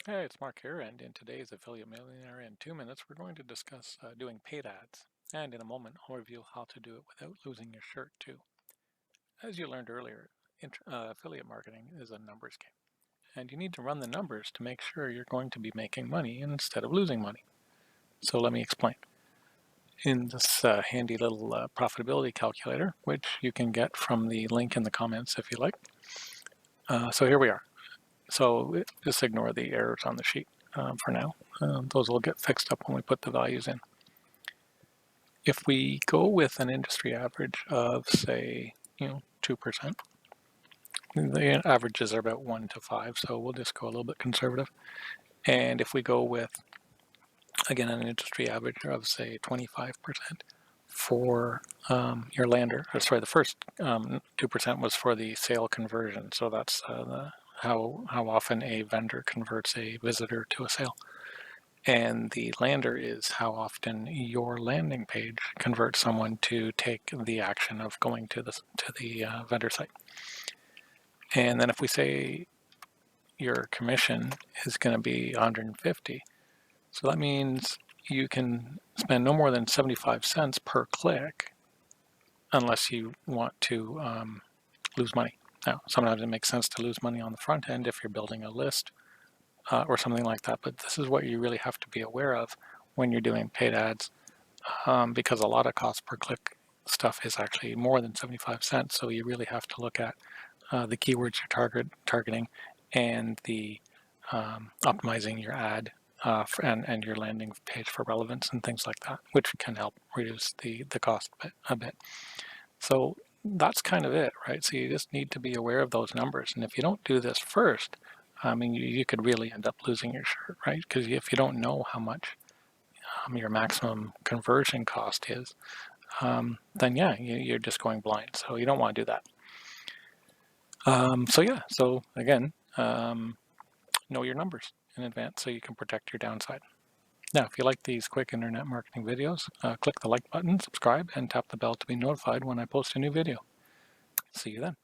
Hey, it's Mark here, and in today's Affiliate Millionaire in 2 minutes, we're going to discuss doing paid ads. And in a moment, I'll reveal how to do it without losing your shirt too. As you learned earlier, affiliate marketing is a numbers game, and you need to run the numbers to make sure you're going to be making money instead of losing money. So let me explain. In this handy little profitability calculator, which you can get from the link in the comments if you like. So here we are. So just ignore the errors on the sheet for now. Those will get fixed up when we put the values in. If we go with an industry average of, say, 2%, the averages are about 1 to 5, so we'll just go a little bit conservative. And if we go with, again, an industry average of, say, 25% for your lander, or sorry, the first 2% was for the sale conversion, so that's how often a vendor converts a visitor to a sale. And the lander is how often your landing page converts someone to take the action of going to the vendor site. And then if we say your commission is going to be 150, so that means you can spend no more than 75 cents per click unless you want to lose money. Now, sometimes it makes sense to lose money on the front end if you're building a list or something like that, but this is what you really have to be aware of when you're doing paid ads, because a lot of cost per click stuff is actually more than 75 cents, so you really have to look at the keywords you're targeting and the optimizing your ad and your landing page for relevance and things like that, which can help reduce the cost a bit. So that's kind of it, right? So you just need to be aware of those numbers, and if you don't do this first, I mean, you could really end up losing your shirt, right? Because if you don't know how much your maximum conversion cost is, then yeah, you're just going blind. So you don't want to do that. So yeah, so again, know your numbers in advance so you can protect your downside. Now, if you like these quick internet marketing videos, click the like button, subscribe, and tap the bell to be notified when I post a new video. See you then.